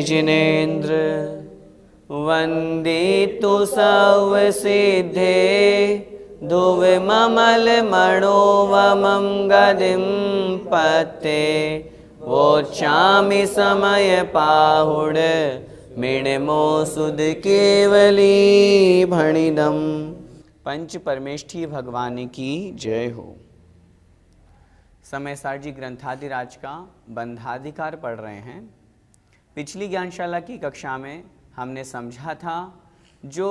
जिनेन्द्र वन्दितु सर्वसिद्धे धुविममल मनोवमं गदिं पते वोचामि समय पाहुड मिणमो सुद केवली भणिदम। पंच परमेष्ठी भगवान की जय हो। समय सार जी ग्रंथादिराज का बंधाधिकार पढ़ रहे हैं। पिछली ज्ञानशाला की कक्षा में हमने समझा था, जो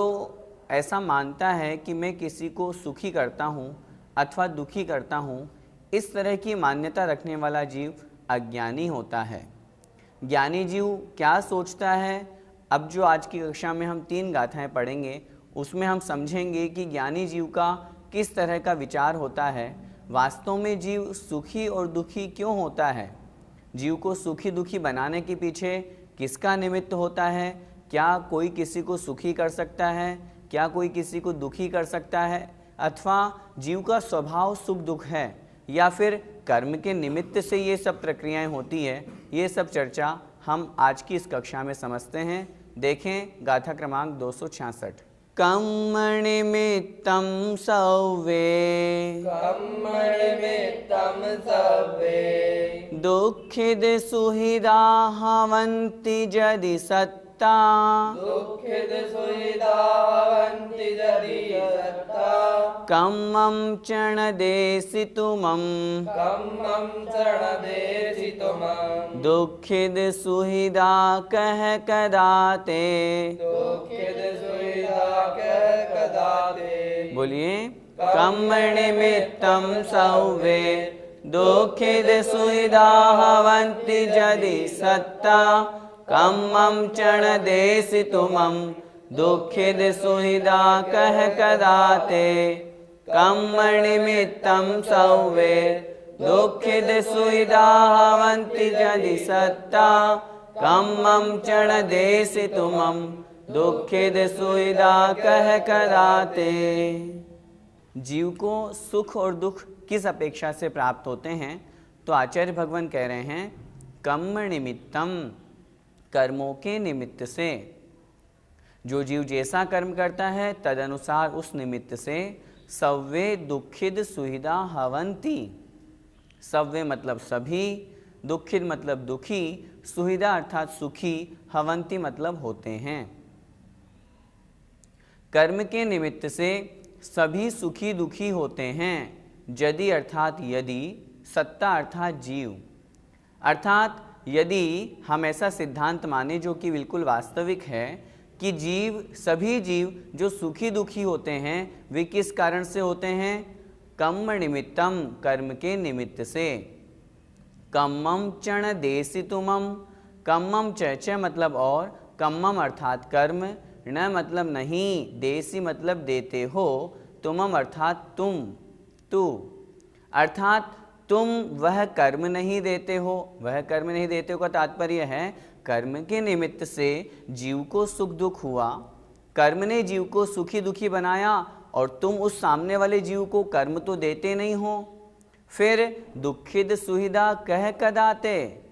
ऐसा मानता है कि मैं किसी को सुखी करता हूँ अथवा दुखी करता हूँ, इस तरह की मान्यता रखने वाला जीव अज्ञानी होता है। ज्ञानी जीव क्या सोचता है? अब जो आज की कक्षा में हम 3 गाथाएं पढ़ेंगे, उसमें हम समझेंगे कि ज्ञानी जीव का किस तरह का विचार होता है। वास्तव में जीव सुखी और दुखी क्यों होता है? जीव को सुखी दुखी बनाने के पीछे किसका निमित्त होता है? क्या कोई किसी को सुखी कर सकता है? क्या कोई किसी को दुखी कर सकता है? अथवा जीव का स्वभाव सुख दुख है, या फिर कर्म के निमित्त से ये सब प्रक्रियाएं होती है? ये सब चर्चा हम आज की इस कक्षा में समझते हैं। देखें गाथा क्रमांक 266। कर्मणिमित्तं सव्वे दुःखिद सुहृदा हवन्ति यदि सत्ता कम्मं चणदेशितुमं दुःखिद सुहृदा कह कदाते। बोलिए, कर्मणिमित्तं सव्वे दुःखिद सुहृदा हवन्ति यदि सत्ता कम्मं चणदेशितुमं दुःखिद सुहृदा कह कदाते। कर्मणिमित्तं सव्वे दुःखिद सुहृदा हवन्ति यदि सत्ता कम्मं चणदेशितुमं दुःखिद सुहृदा कह कदाते। जीव को सुख और दुख किस अपेक्षा से प्राप्त होते हैं? तो आचार्य भगवान कह रहे हैं, कर्म निमित्तम, कर्मों के निमित्त से। जो जीव जैसा कर्म करता है तदनुसार उस निमित्त से सव्वे दुःखिद सुहृदा हवन्ति। सव्वे मतलब सभी, दुःखिद मतलब दुखी, सुहृदा अर्थात सुखी, हवन्ति मतलब होते हैं। कर्म के निमित्त से सभी सुखी दुखी होते हैं। यदि अर्थात यदि, सत्ता अर्थात जीव। अर्थात यदि हम ऐसा सिद्धांत माने जो कि बिल्कुल वास्तविक है कि जीव, सभी जीव जो सुखी दुखी होते हैं वे किस कारण से होते हैं? कर्म निमित्तम, कर्म के निमित्त से। कम्मम चणदेशितुमं, कम्मम च मतलब और, कम्मम अर्थात कर्म, न मतलब नहीं, देसी मतलब देते हो, तुमम अर्थात तुम, तू, अर्थात तुम वह कर्म नहीं देते हो। वह कर्म नहीं देते हो का तात्पर्य है कर्म के निमित्त से जीव को सुख दुख हुआ, कर्म ने जीव को सुखी दुखी बनाया और तुम उस सामने वाले जीव को कर्म तो देते नहीं हो। फिर दुखिद सुहृदा कह कदाते,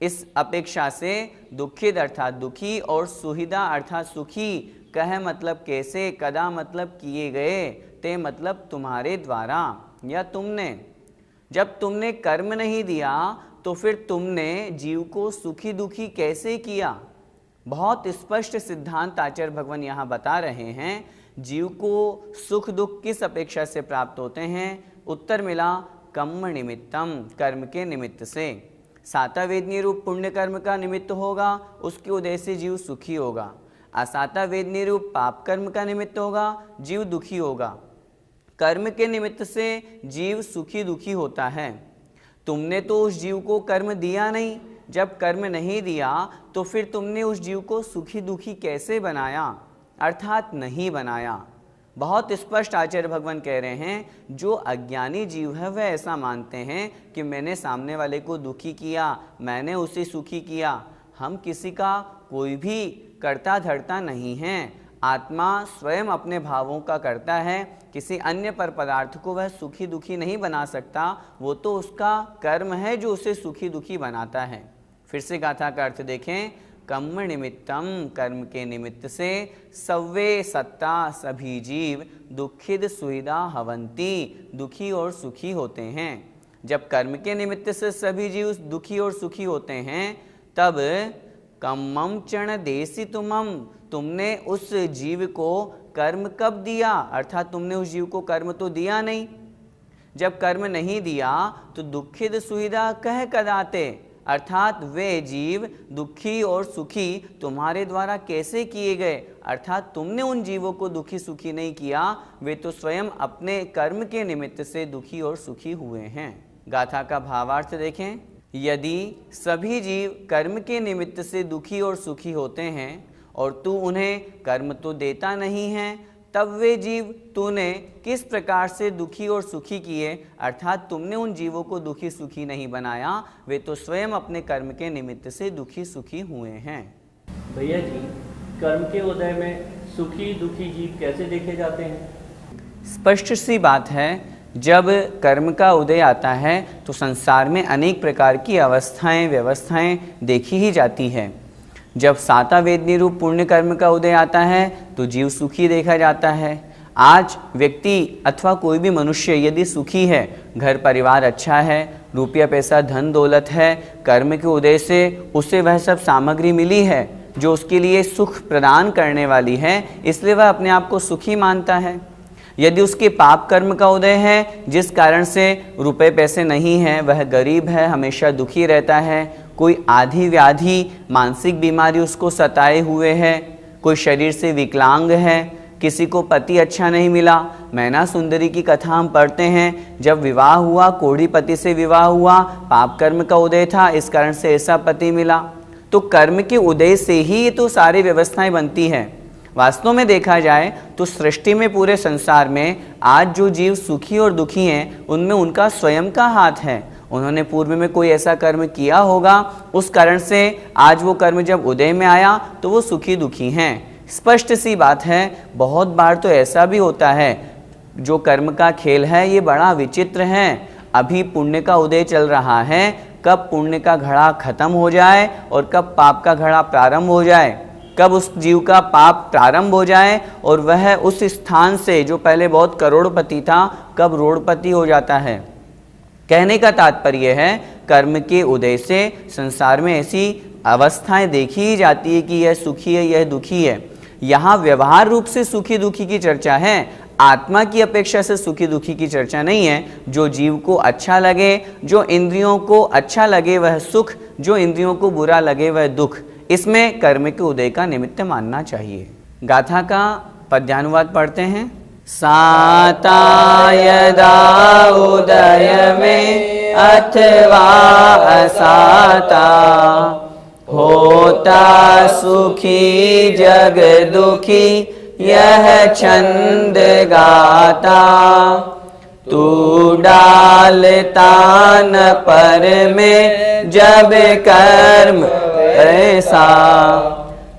इस अपेक्षा से दुखिद अर्थात दुखी और सुहृदा अर्थात सुखी, कह मतलब कैसे, कदा मतलब किए गए, ते मतलब तुम्हारे द्वारा या तुमने। जब तुमने कर्म नहीं दिया तो फिर तुमने जीव को सुखी दुखी कैसे किया? बहुत स्पष्ट सिद्धांत आचार्य भगवान यहाँ बता रहे हैं। जीव को सुख दुख किस अपेक्षा से प्राप्त होते हैं? उत्तर मिला कर्म निमित्तम, कर्म के निमित्त से। साता वेदनीय रूप पुण्य कर्म का निमित्त होगा, उसके उदय से जीव सुखी होगा। असाता वेदनीय रूप पाप कर्म का निमित्त होगा, जीव दुखी होगा। कर्म के निमित्त से जीव सुखी दुखी होता है। तुमने तो उस जीव को कर्म दिया नहीं, जब कर्म नहीं दिया तो फिर तुमने उस जीव को सुखी दुखी कैसे बनाया? अर्थात नहीं बनाया। बहुत स्पष्ट आचार्य भगवान कह रहे हैं, जो अज्ञानी जीव है वह ऐसा मानते हैं कि मैंने सामने वाले को दुखी किया, मैंने उसे सुखी किया। हम किसी का कोई भी कर्ता धर्ता नहीं हैं। आत्मा स्वयं अपने भावों का करता है, किसी अन्य पर पदार्थ को वह सुखी दुखी नहीं बना सकता। वो तो उसका कर्म है जो उसे सुखी दुखी बनाता है। फिर से गाथा का अर्थ देखें, कर्म निमित्तम, कर्म के निमित्त से सव्वे सत्ता, सभी जीव दुखिद सुविधा हवंती, दुखी और सुखी होते हैं। जब कर्म के निमित्त से सभी जीव दुखी और सुखी होते हैं तब कम्मम चण देसी तुमम, तुमने उस जीव को कर्म कब दिया, अर्थात तुमने उस जीव को कर्म तो दिया नहीं। जब कर्म नहीं दिया तो दुखिद सुविधा कह कदाते, अर्थात वे जीव दुखी और सुखी तुम्हारे द्वारा कैसे किए गए, अर्थात तुमने उन जीवों को दुखी सुखी नहीं किया, वे तो स्वयं अपने कर्म के निमित्त से दुखी और सुखी हुए हैं। गाथा का भावार्थ देखें। यदि सभी जीव कर्म के निमित्त से दुखी और सुखी होते हैं और तू उन्हें कर्म तो देता नहीं है, तब वे जीव तूने किस प्रकार से दुखी और सुखी किए, अर्थात तुमने उन जीवों को दुखी सुखी नहीं बनाया, वे तो स्वयं अपने कर्म के निमित्त से दुखी सुखी हुए हैं। भैया जी, कर्म के उदय में सुखी दुखी जीव कैसे देखे जाते हैं? स्पष्ट सी बात है, जब कर्म का उदय आता है तो संसार में अनेक प्रकार की अवस्थाएं व्यवस्थाएं देखी ही जाती है। जब साता वेदनी रूप पुण्य कर्म का उदय आता है तो जीव सुखी देखा जाता है। आज व्यक्ति अथवा कोई भी मनुष्य यदि सुखी है, घर परिवार अच्छा है, रुपया पैसा धन दौलत है, कर्म के उदय से उसे वह सब सामग्री मिली है जो उसके लिए सुख प्रदान करने वाली है, इसलिए वह अपने आप को सुखी मानता है। यदि उसके पाप कर्म का उदय है जिस कारण से रुपए पैसे नहीं हैं, वह गरीब है, हमेशा दुखी रहता है, कोई आधी व्याधि मानसिक बीमारी उसको सताए हुए है, कोई शरीर से विकलांग है, किसी को पति अच्छा नहीं मिला। मैना सुंदरी की कथा हम पढ़ते हैं, जब विवाह हुआ कोढ़ी पति से विवाह हुआ, पाप कर्म का उदय था, इस कारण से ऐसा पति मिला। तो कर्म के उदय से ही ये तो सारी व्यवस्थाएं बनती हैं। वास्तव में देखा जाए तो सृष्टि में पूरे संसार में आज जो जीव सुखी और दुखी हैं उनमें उनका स्वयं का हाथ है। उन्होंने पूर्व में कोई ऐसा कर्म किया होगा, उस कारण से आज वो कर्म जब उदय में आया तो वो सुखी दुखी हैं। स्पष्ट सी बात है। बहुत बार तो ऐसा भी होता है, जो कर्म का खेल है ये बड़ा विचित्र है। अभी पुण्य का उदय चल रहा है, कब पुण्य का घड़ा खत्म हो जाए और कब पाप का घड़ा प्रारंभ हो जाए, कब उस जीव का पाप प्रारंभ हो जाए और वह उस स्थान से जो पहले बहुत करोड़पति था कब रोड़पति हो जाता है। कहने का तात्पर्य है, कर्म के उदय से संसार में ऐसी अवस्थाएं देखी ही जाती है कि यह सुखी है यह दुखी है। यहाँ व्यवहार रूप से सुखी दुखी की चर्चा है, आत्मा की अपेक्षा से सुखी दुखी की चर्चा नहीं है। जो जीव को अच्छा लगे, जो इंद्रियों को अच्छा लगे वह सुख, जो इंद्रियों को बुरा लगे वह दुख, इसमें कर्म के उदय का निमित्त मानना चाहिए। गाथा का पद्यानुवाद पढ़ते हैं। साता यदा उदय में अथवा असाता, होता सुखी जग दुखी यह छंद गाता। तू डालता न पर में जब कर्म ऐसा,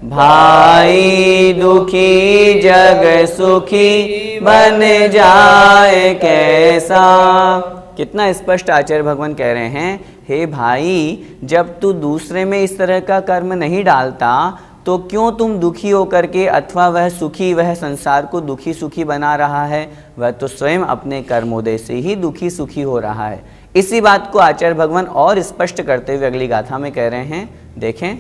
भाई दुखी जग सुखी बन जाए कैसा। कितना स्पष्ट आचार्य भगवान कह रहे हैं, हे भाई जब तू दूसरे में इस तरह का कर्म नहीं डालता तो क्यों तुम दुखी होकर के अथवा वह सुखी वह संसार को दुखी सुखी बना रहा है, वह तो स्वयं अपने कर्मोदय से ही दुखी सुखी हो रहा है। इसी बात को आचार्य भगवान और स्पष्ट करते हुए अगली गाथा में कह रहे हैं, देखें।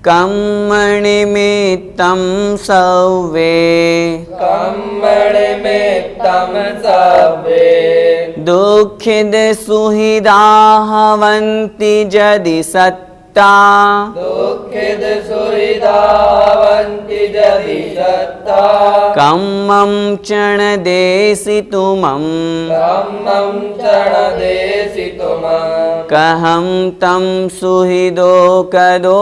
कर्मणि में तम सवे, कर्मणि में तम सवे, दुखिद सुहिदा हवन्ति जदि सत्ता, दुखिद सुहिदा हवन्ति जदि सत्ता। कम्मं चण देसि तुमं, कम्मं चण देसि तुमं, कहं तं सुहिदो कदो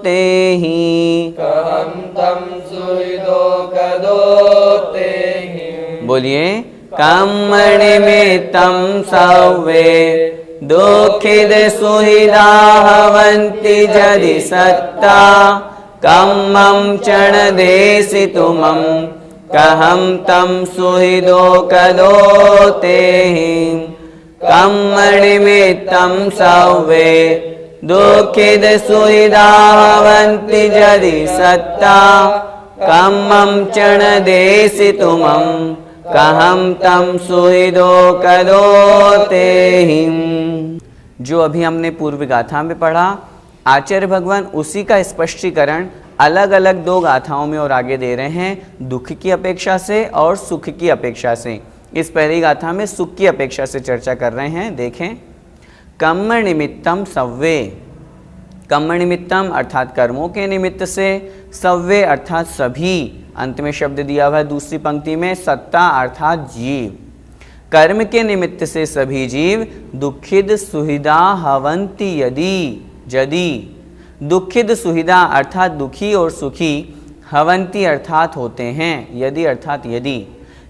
तेहि, कहं तं सुहिदो कदो तेहि। बोलिए, कर्मणि में तम सवे, दुखिद सुहिदा हवन्ति जदि सत्ता। कम्मं चण देसि तुमं, कहं तं सुहिदो कदो तेहि। कर्मणि में तम सवे, दुःखिद सुहृदा भवन्ति यदि सत्ता कम्मं चण देशितुमं कहम तम सुहृदो कदो तेहिं। जो अभी हमने पूर्व गाथा में पढ़ा, आचार्य भगवान उसी का स्पष्टीकरण अलग अलग दो गाथाओं में और आगे दे रहे हैं, दुख की अपेक्षा से और सुख की अपेक्षा से। इस पहली गाथा में सुख की अपेक्षा से चर्चा कर रहे हैं। देखें, कर्म निमित्तम सव्वे, कर्म निमित्तम अर्थात कर्मों के निमित्त से, सव्वे अर्थात सभी, अंत में शब्द दिया हुआ है दूसरी पंक्ति में, सत्ता अर्थात जीव। कर्म के निमित्त से सभी जीव दुखिद सुहृदा हवन्ति यदि, दुखिद सुहृदा अर्थात दुखी और सुखी, हवन्ति अर्थात होते हैं, यदि अर्थात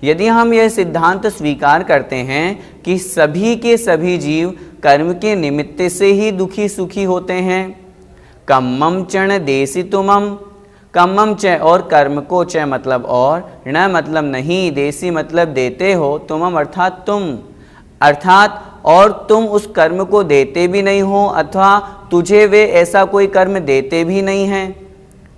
यदि हम यह सिद्धांत स्वीकार करते हैं कि सभी के सभी जीव कर्म के निमित्त से ही दुखी सुखी होते हैं। कम्मम चण देशितुमम, कम्मम च और कर्म को च मतलब और, न मतलब नहीं, देसी मतलब देते हो, तुमम अर्थात तुम, अर्थात और तुम उस कर्म को देते भी नहीं हो अथवा तुझे वे ऐसा कोई कर्म देते भी नहीं हैं।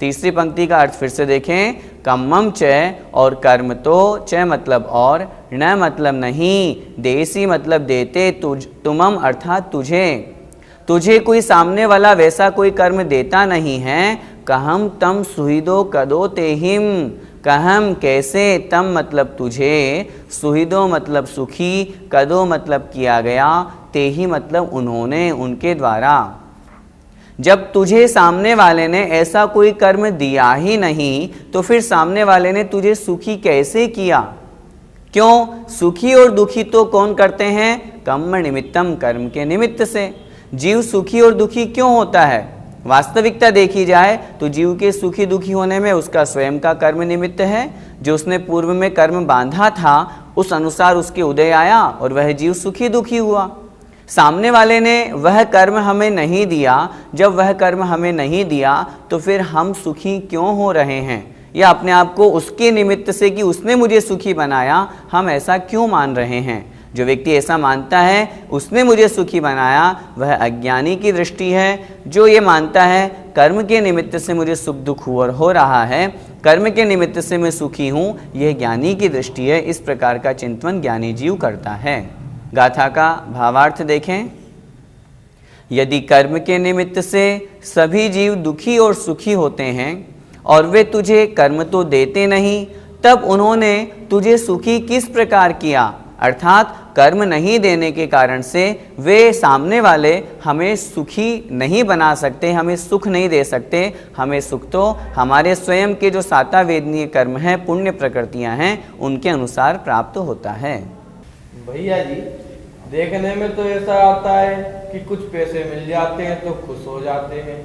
तीसरी पंक्ति का अर्थ फिर से देखें, कम्मम च और कर्म तो, च मतलब और, न मतलब नहीं, देसी मतलब देते, तुमम अर्थात तुझे कोई सामने वाला वैसा कोई कर्म देता नहीं है। कहम तम सुहृदो कदो तेहिम, कहम कैसे, तम मतलब तुझे, सुहृदो मतलब सुखी, कदो मतलब किया गया, तेहि मतलब उन्होंने, उनके द्वारा। जब तुझे सामने वाले ने ऐसा कोई कर्म दिया ही नहीं तो फिर सामने वाले ने तुझे सुखी कैसे किया? क्यों? सुखी और दुखी तो कौन करते हैं? कर्म निमित्तम, कर्म के निमित्त से। जीव सुखी और दुखी क्यों होता है? वास्तविकता देखी जाए तो जीव के सुखी दुखी होने में उसका स्वयं का कर्म निमित्त है। जो उसने पूर्व में कर्म बांधा था उस अनुसार उसके उदय आया और वह जीव सुखी दुखी हुआ। सामने वाले ने वह कर्म हमें नहीं दिया, जब वह कर्म हमें नहीं दिया तो फिर हम सुखी क्यों हो रहे हैं? या अपने आप को उसके निमित्त से कि उसने मुझे सुखी बनाया, हम ऐसा क्यों मान रहे हैं? जो व्यक्ति ऐसा मानता है उसने मुझे सुखी बनाया, वह अज्ञानी की दृष्टि है। जो ये मानता है कर्म के निमित्त से मुझे सुख दुख हो रहा है, कर्म के निमित्त से मैं सुखी हूँ, यह ज्ञानी की दृष्टि है। इस प्रकार का चिंतन ज्ञानी जीव करता है। गाथा का भावार्थ देखें। यदि कर्म के निमित्त से सभी जीव दुखी और सुखी होते हैं और वे तुझे कर्म तो देते नहीं, तब उन्होंने तुझे सुखी किस प्रकार किया? अर्थात कर्म नहीं देने के कारण से वे सामने वाले हमें सुखी नहीं बना सकते, हमें सुख नहीं दे सकते। हमें सुख तो हमारे स्वयं के जो साता वेदनीय कर्म हैं, पुण्य प्रकृतियां हैं, उनके अनुसार प्राप्त होता है। भैया जी, देखने में तो ऐसा आता है कि कुछ पैसे मिल जाते हैं तो खुश हो जाते हैं।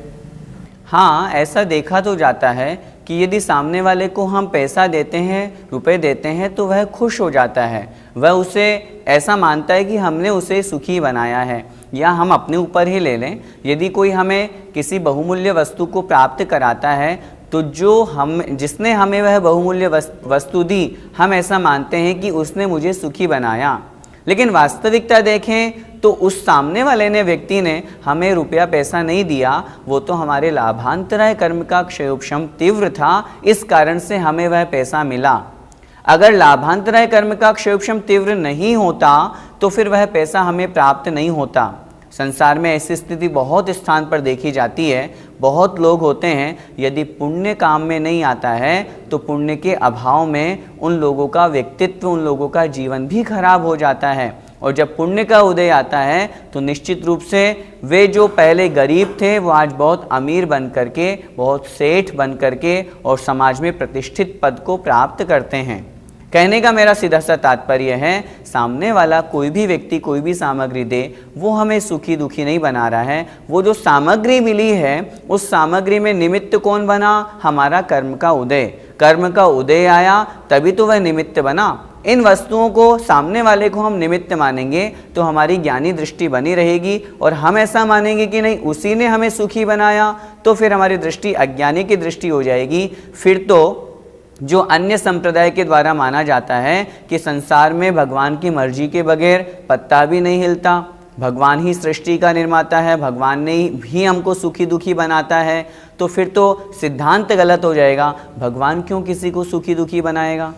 हाँ, ऐसा देखा तो जाता है कि यदि सामने वाले को हम पैसा देते हैं, रुपए देते हैं, तो वह खुश हो जाता है। वह उसे ऐसा मानता है कि हमने उसे सुखी बनाया है। या हम अपने ऊपर ही ले लें, यदि कोई हमें किसी बहुमूल्य वस्तु को प्राप्त कराता है तो जिसने हमें वह बहुमूल्य वस्तु दी, हम ऐसा मानते हैं कि उसने मुझे सुखी बनाया। लेकिन वास्तविकता देखें तो उस सामने वाले व्यक्ति ने हमें रुपया पैसा नहीं दिया, वो तो हमारे लाभांतराय कर्म का क्षयोपशम तीव्र था, इस कारण से हमें वह पैसा मिला। अगर लाभांतराय कर्म का क्षयोपशम तीव्र नहीं होता तो फिर वह पैसा हमें प्राप्त नहीं होता। संसार में ऐसी स्थिति बहुत स्थान पर देखी जाती है। बहुत लोग होते हैं, यदि पुण्य काम में नहीं आता है तो पुण्य के अभाव में उन लोगों का व्यक्तित्व, उन लोगों का जीवन भी खराब हो जाता है। और जब पुण्य का उदय आता है तो निश्चित रूप से वे जो पहले गरीब थे वो आज बहुत अमीर बन करके, बहुत सेठ बन करके और समाज में प्रतिष्ठित पद को प्राप्त करते हैं। कहने का मेरा सीधा सा तात्पर्य है, सामने वाला कोई भी व्यक्ति कोई भी सामग्री दे, वो हमें सुखी दुखी नहीं बना रहा है। वो जो सामग्री मिली है उस सामग्री में निमित्त कौन बना? हमारा कर्म का उदय। कर्म का उदय आया तभी तो वह निमित्त बना। इन वस्तुओं को, सामने वाले को हम निमित्त मानेंगे तो हमारी ज्ञानी दृष्टि बनी रहेगी और हम ऐसा मानेंगे कि नहीं उसी ने हमें सुखी बनाया, तो फिर हमारी दृष्टि अज्ञानी की दृष्टि हो जाएगी। फिर तो जो अन्य संप्रदाय के द्वारा माना जाता है कि संसार में भगवान की मर्जी के बगैर पत्ता भी नहीं हिलता, भगवान ही सृष्टि का निर्माता है, भगवान ने ही हमको सुखी दुखी बनाता है, तो फिर तो सिद्धांत गलत हो जाएगा। भगवान क्यों किसी को सुखी दुखी बनाएगा?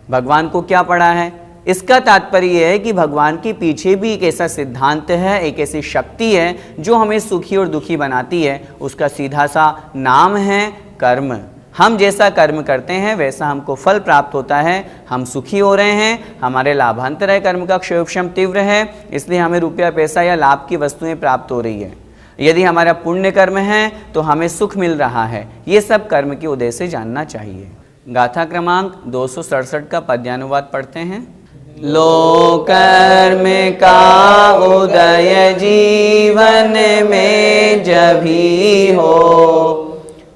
भगवान को क्या पड़ा है? इसका तात्पर्य यह है कि भगवान के पीछे भी एक ऐसा सिद्धांत है, एक ऐसी शक्ति है जो हमें सुखी और दुखी बनाती है। उसका सीधा सा नाम है कर्म। हम जैसा कर्म करते हैं वैसा हमको फल प्राप्त होता है। हम सुखी हो रहे हैं, हमारे लाभांतर है, कर्म का क्षयोक्षम तीव्र है, इसलिए हमें रुपया पैसा या लाभ की वस्तुएं प्राप्त हो रही है। यदि हमारा पुण्य कर्म है तो हमें सुख मिल रहा है। ये सब कर्म के उदय से जानना चाहिए। गाथा क्रमांक 267 का पद्यानुवाद पढ़ते हैं। लो कर्म का उदय जीवन में जभी हो,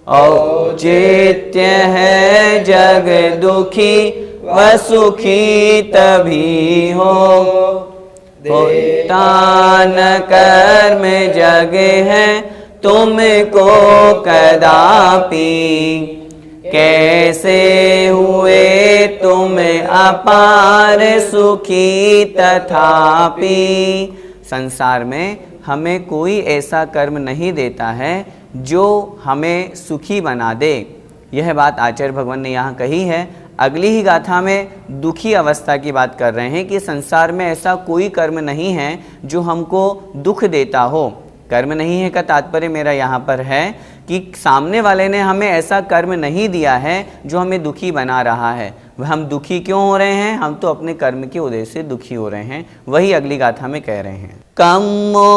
औचित्य है जग दुखी व सुखी तभी हो। तान कर्म जग है तुमको कदापि, कैसे हुए तुम अपार सुखी तथापि। संसार में हमें कोई ऐसा कर्म नहीं देता है जो हमें सुखी बना दे। यह बात आचार्य भगवान ने यहाँ कही है। अगली ही गाथा में दुखी अवस्था की बात कर रहे हैं कि संसार में ऐसा कोई कर्म नहीं है जो हमको दुख देता हो। कर्म नहीं है का तात्पर्य मेरा यहाँ पर है कि सामने वाले ने हमें ऐसा कर्म नहीं दिया है जो हमें दुखी बना रहा है। वह हम दुखी क्यों हो रहे हैं? हम तो अपने कर्म के उदय से दुखी हो रहे हैं। वही अगली गाथा में कह रहे हैं। कम्मोदयेन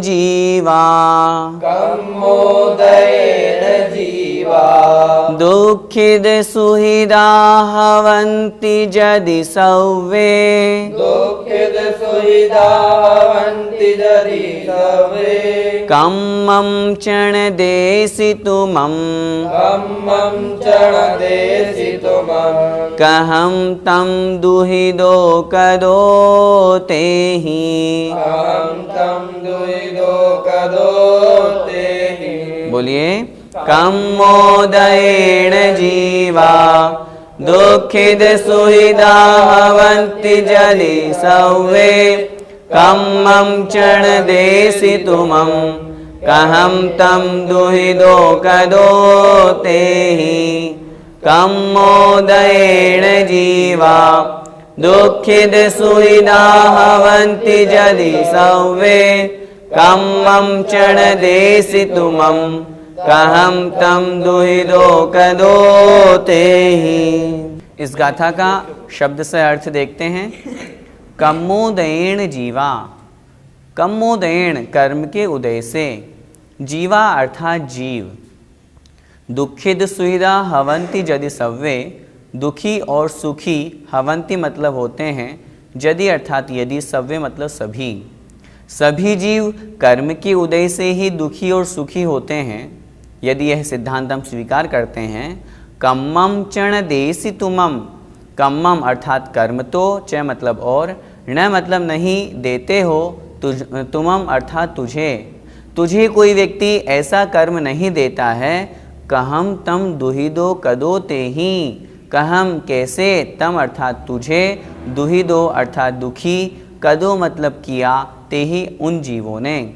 जीवा, कम्मोदयेन जीवा, दुःखिद सुहृदा हवन्ति यदि सव्वे, दुःखिद सुहृदा हवन्ति यदि सव्वे। कम्मं क्षण देशितुमं, कम्मं क्षण देशितुमं, कहं तं दुहिदो कदो तेहि। अहं तं दुहिदो कदो तेहि। बोलिए। कम्मोदयेन जीवा, दुःखिद सुहृदा हवन्ति यदि सव्वे। कम्मं क्षण देशितुमं, कहं तं दुहिदो कदो तेहि। कम्मोदयेन जीवा, दुःखिद सुहृदा हवन्ति यदि सव्वे। कम्मं क्षण देशितुमं, कहं तं दुहिदो कदो तेहि। इस गाथा का शब्द से अर्थ देखते हैं। कम्मोदयेन जीवा, कम्मोदयेन कर्म के उदय से, जीवा अर्थात जीव। दुःखिद सुहृदा हवन्ति यदि सव्वे, दुखी और सुखी, हवन्ति मतलब होते हैं, यदि अर्थात यदि, सव्वे मतलब सभी। सभी जीव कर्म के उदय से ही दुखी और सुखी होते हैं। यदि यह सिद्धांत हम स्वीकार करते हैं। कम्मं क्षण देशितुमं, कम्मम अर्थात कर्म तो, च मतलब और, न मतलब नहीं, देते हो, तुमम अर्थात तुझे। तुझे कोई व्यक्ति ऐसा कर्म नहीं देता है। कहम तम दुहिदो कदो तेहि, कहम कैसे, तम अर्थात तुझे, दुहिदो अर्थात दुखी, कदो मतलब किया, तेहि उन जीवों ने।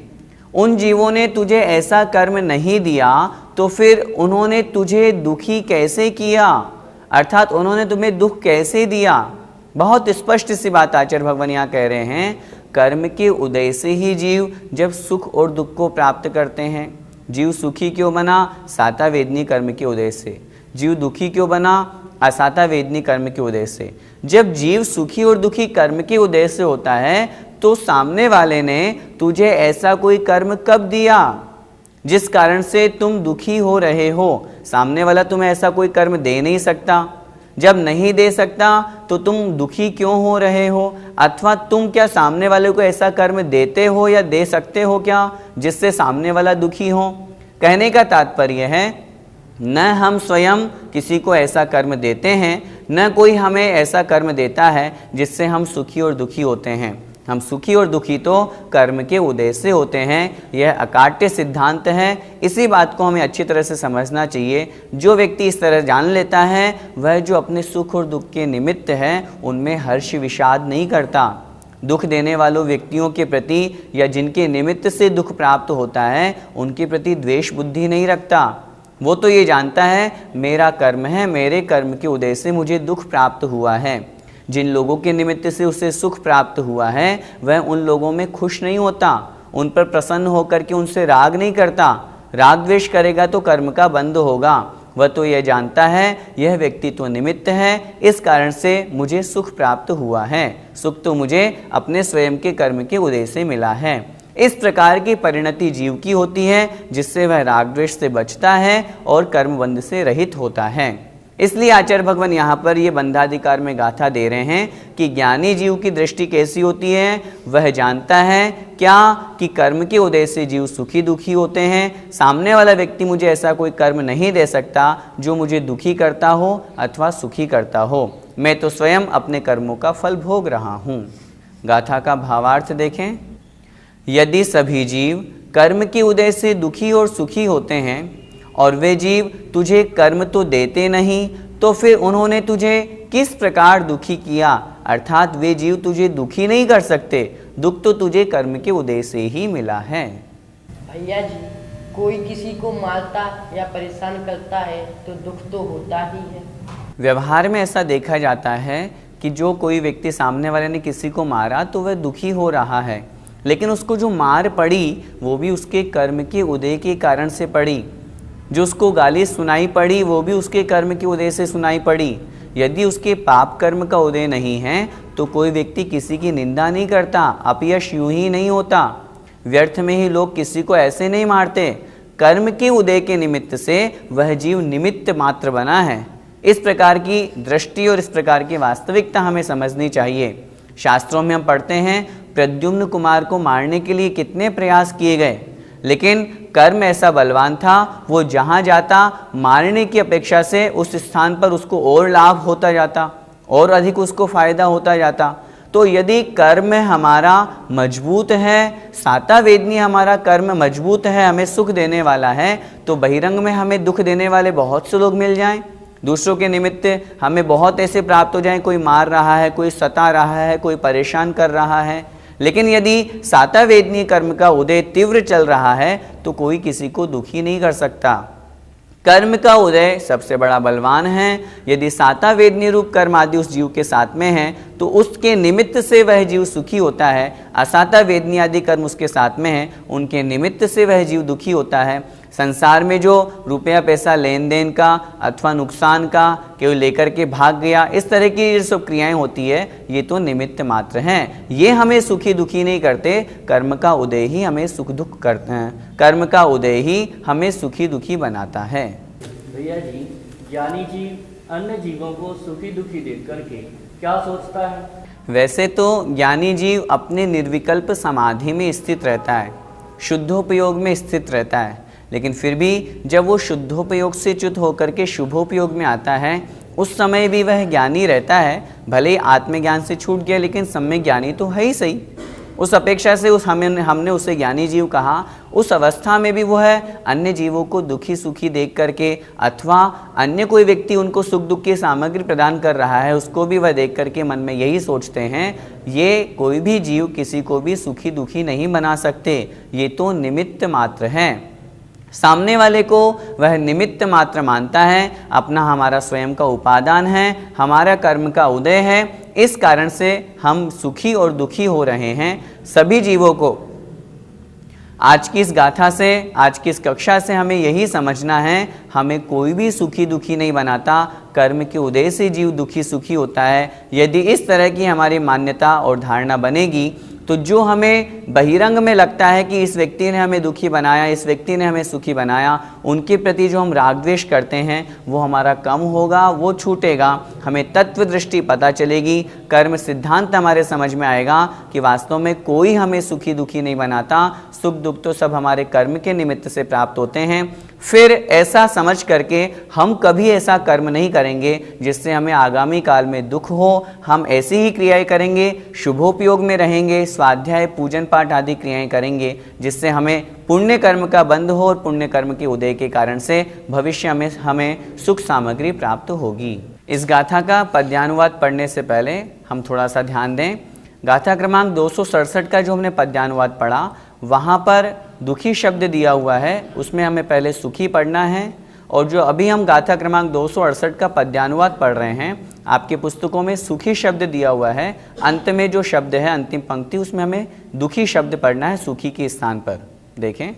उन जीवों ने तुझे ऐसा कर्म नहीं दिया तो फिर उन्होंने तुझे दुखी कैसे किया, अर्थात उन्होंने तुम्हें दुख कैसे दिया। बहुत स्पष्ट सी बात आचार्य भगवान यहाँ कह रहे हैं। कर्म के उदय से ही जीव जब सुख और दुख को प्राप्त करते हैं। जीव सुखी क्यों बना? साता वेदनी कर्म के उदय से। जीव दुखी क्यों बना? असाता वेदनी कर्म के उदय से। जब जीव सुखी और दुखी कर्म के उदय से होता है तो सामने वाले ने तुझे ऐसा कोई कर्म कब दिया जिस कारण से तुम दुखी हो रहे हो। सामने वाला तुम्हें ऐसा कोई कर्म दे नहीं सकता। जब नहीं दे सकता तो तुम दुखी क्यों हो रहे हो? अथवा तुम क्या सामने वाले को ऐसा कर्म देते हो या दे सकते हो क्या जिससे सामने वाला दुखी हो? कहने का तात्पर्य है न हम स्वयं किसी को ऐसा कर्म देते हैं, न कोई हमें ऐसा कर्म देता है जिससे हम सुखी और दुखी होते हैं। हम सुखी और दुखी तो कर्म के उदय से होते हैं। यह अकाट्य सिद्धांत है। इसी बात को हमें अच्छी तरह से समझना चाहिए। जो व्यक्ति इस तरह जान लेता है वह जो अपने सुख और दुख के निमित्त है उनमें हर्ष विषाद नहीं करता। दुख देने वालों व्यक्तियों के प्रति या जिनके निमित्त से दुख प्राप्त होता है उनके प्रति द्वेष बुद्धि नहीं रखता। वो तो ये जानता है मेरा कर्म है, मेरे कर्म के उदय से मुझे दुख प्राप्त हुआ है। जिन लोगों के निमित्त से उसे सुख प्राप्त हुआ है वह उन लोगों में खुश नहीं होता, उन पर प्रसन्न होकर के उनसे राग नहीं करता। राग द्वेष करेगा तो कर्म का बंध होगा। वह तो यह जानता है यह व्यक्ति तो निमित्त है, इस कारण से मुझे सुख प्राप्त हुआ है, सुख तो मुझे अपने स्वयं के कर्म के उदय से मिला है। इस प्रकार की परिणति जीव की होती है जिससे वह राग द्वेष से बचता है और कर्म बंध से रहित होता है। इसलिए आचार्य भगवान यहाँ पर ये बंधाधिकार में गाथा दे रहे हैं कि ज्ञानी जीव की दृष्टि कैसी होती है। वह जानता है क्या कि कर्म के उदय से जीव सुखी दुखी होते हैं। सामने वाला व्यक्ति मुझे ऐसा कोई कर्म नहीं दे सकता जो मुझे दुखी करता हो अथवा सुखी करता हो। मैं तो स्वयं अपने कर्मों का फल भोग रहा हूँ। गाथा का भावार्थ देखें। यदि सभी जीव कर्म के उदय से दुखी और सुखी होते हैं और वे जीव तुझे कर्म तो देते नहीं, तो फिर उन्होंने तुझे किस प्रकार दुखी किया। अर्थात वे जीव तुझे दुखी नहीं कर सकते, दुख तो तुझे कर्म के उदय से ही मिला है। भैया जी, कोई किसी को मारता या परेशान करता है तो दुख तो होता ही है। व्यवहार में ऐसा देखा जाता है कि जो कोई व्यक्ति सामने वाले ने किसी को मारा तो वह दुखी हो रहा है, लेकिन उसको जो मार पड़ी वो भी उसके कर्म के उदय के कारण से पड़ी। जो उसको गाली सुनाई पड़ी वो भी उसके कर्म के उदय से सुनाई पड़ी। यदि उसके पाप कर्म का उदय नहीं है तो कोई व्यक्ति किसी की निंदा नहीं करता, अपयश यूं ही नहीं होता। व्यर्थ में ही लोग किसी को ऐसे नहीं मारते। कर्म के उदय के निमित्त से वह जीव निमित्त मात्र बना है। इस प्रकार की दृष्टि और इस प्रकार की वास्तविकता हमें समझनी चाहिए। शास्त्रों में हम पढ़ते हैं प्रद्युम्न कुमार को मारने के लिए कितने प्रयास किए गए, लेकिन कर्म ऐसा बलवान था, वो जहाँ जाता मारने की अपेक्षा से उस स्थान पर उसको और लाभ होता जाता और अधिक उसको फायदा होता जाता। तो यदि कर्म हमारा मजबूत है, साता वेदनी हमारा कर्म मजबूत है, हमें सुख देने वाला है, तो बहिरंग में हमें दुख देने वाले बहुत से लोग मिल जाएं। दूसरों के निमित्त हमें बहुत ऐसे प्राप्त हो जाएं, कोई मार रहा है, कोई सता रहा है, कोई परेशान कर रहा है। लेकिन यदि साता वेदनीय कर्म का उदय तीव्र चल रहा है तो कोई किसी को दुखी नहीं कर सकता। कर्म का उदय सबसे बड़ा बलवान है। यदि साता वेदनीय रूप कर्म आदि उस जीव के साथ में है तो उसके निमित्त से वह जीव सुखी होता है। असाता वेदनीय आदि कर्म उसके साथ में है, उनके निमित्त से वह जीव दुखी होता है। संसार में जो रुपया पैसा लेन देन का अथवा नुकसान का केवल लेकर के भाग गया, इस तरह की जो सब क्रियाएं होती है ये तो निमित्त मात्र हैं। ये हमें सुखी दुखी नहीं करते। कर्म का उदय ही हमें सुख दुख करते हैं, कर्म का उदय ही हमें सुखी दुखी बनाता है। भैया जी, ज्ञानी जीव अन्य जीवों को सुखी दुखी देख करके क्या सोचता है? वैसे तो ज्ञानी जीव अपने निर्विकल्प समाधि में स्थित रहता है, शुद्धोपयोग में स्थित रहता है, लेकिन फिर भी जब वो शुद्धोपयोग से च्युत होकर के शुभोपयोग में आता है उस समय भी वह ज्ञानी रहता है। भले ही आत्मज्ञान से छूट गया लेकिन सम्यक ज्ञानी तो है ही सही। उस अपेक्षा से हमने उसे ज्ञानी जीव कहा। उस अवस्था में भी वो है अन्य जीवों को दुखी सुखी देख करके अथवा अन्य कोई व्यक्ति उनको सुख दुख की सामग्री प्रदान कर रहा है उसको भी वह देख करके मन में यही सोचते हैं ये कोई भी जीव किसी को भी सुखी दुखी नहीं बना सकते, ये तो निमित्त मात्र हैं। सामने वाले को वह निमित्त मात्र मानता है, अपना हमारा स्वयं का उपादान है, हमारा कर्म का उदय है। इस कारण से हम सुखी और दुखी हो रहे हैं। सभी जीवों को आज की इस गाथा से, आज की इस कक्षा से हमें यही समझना है, हमें कोई भी सुखी दुखी नहीं बनाता, कर्म के उदय से जीव दुखी सुखी होता है। यदि इस तरह की हमारी मान्यता और धारणा बनेगी तो जो हमें बहिरंग में लगता है कि इस व्यक्ति ने हमें दुखी बनाया, इस व्यक्ति ने हमें सुखी बनाया, उनके प्रति जो हम राग द्वेष करते हैं वो हमारा कम होगा, वो छूटेगा। हमें तत्व दृष्टि पता चलेगी, कर्म सिद्धांत हमारे समझ में आएगा कि वास्तव में कोई हमें सुखी दुखी नहीं बनाता, सुख दुख तो सब हमारे कर्म के निमित्त से प्राप्त होते हैं। फिर ऐसा समझ करके हम कभी ऐसा कर्म नहीं करेंगे जिससे हमें आगामी काल में दुख हो। हम ऐसी ही क्रियाएं करेंगे, शुभोपयोग में रहेंगे, स्वाध्याय पूजन पाठ आदि क्रियाएं करेंगे जिससे हमें पुण्य कर्म का बंध हो और पुण्य कर्म के उदय के कारण से भविष्य में हमें सुख सामग्री प्राप्त होगी। इस गाथा का पद्यानुवाद पढ़ने से पहले हम थोड़ा सा ध्यान दें। गाथा क्रमांक 267 का जो हमने पद्यानुवाद पढ़ा, वहाँ पर दुखी शब्द दिया हुआ है, उसमें हमें पहले सुखी पढ़ना है। और जो अभी हम गाथा क्रमांक 268 का पद्यानुवाद पढ़ रहे हैं, आपके पुस्तकों में सुखी शब्द दिया हुआ है, अंत में जो शब्द है अंतिम पंक्ति, उसमें हमें दुखी शब्द पढ़ना है सुखी के स्थान पर। देखें,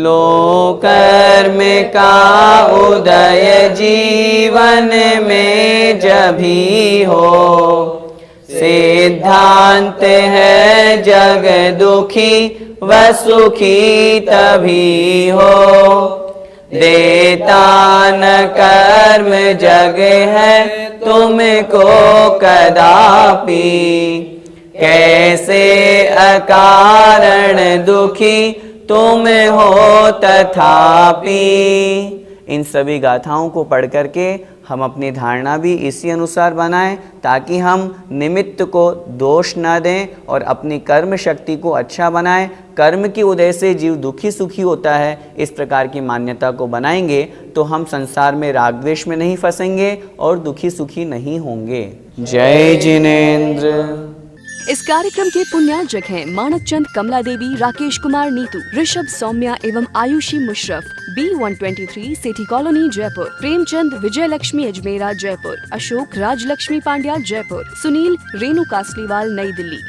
लोकर्म का उदय जीवन में जभी हो, सिद्धांत है जग दुखी व सुखी तभी हो। देता न कर्म जग है तुमको कदापि, कैसे अकारण दुखी तुम हो तथापि। इन सभी गाथाओं को पढ़ करके हम अपनी धारणा भी इसी अनुसार बनाएं, ताकि हम निमित्त को दोष न दें और अपनी कर्म शक्ति को अच्छा बनाएं। कर्म की उदय से जीव दुखी सुखी होता है, इस प्रकार की मान्यता को बनाएंगे तो हम संसार में राग द्वेष में नहीं फंसेंगे और दुखी सुखी नहीं होंगे। जय जिनेंद्र। इस कार्यक्रम के पुण्यार्जक हैं मानक चंद, कमला देवी, राकेश कुमार नीतू, ऋषभ सौम्या एवं Ayushi Musharraf, B123 city colony Jaipur, Premchand Vijay Lakshmi Ajmera Jaipur, Ashok Rajlakshmi Pandya Jaipur, Sunil Renu Kasliwal New Delhi.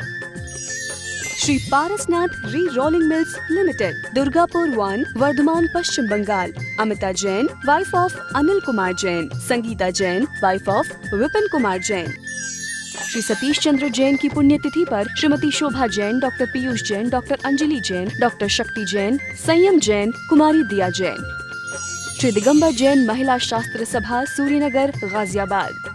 Shri Parasnath re rolling mills limited, Durgapur 1, Vardhaman Paschim Bengal. Amita Jain, wife of Anil Kumar Jain, Sangeeta Jain, wife of Vipin Kumar Jain. Shri Satish Chandra Jain की पुण्यतिथि पर Shrimati Shobha Jain, doctor Piyush Jain, doctor Anjali Jain, doctor Shakti Jain, संयम जैन, कुमारी दिया जैन। श्री दिगंबर जैन महिला शास्त्र सभा, सूर्यनगर, गाजियाबाद।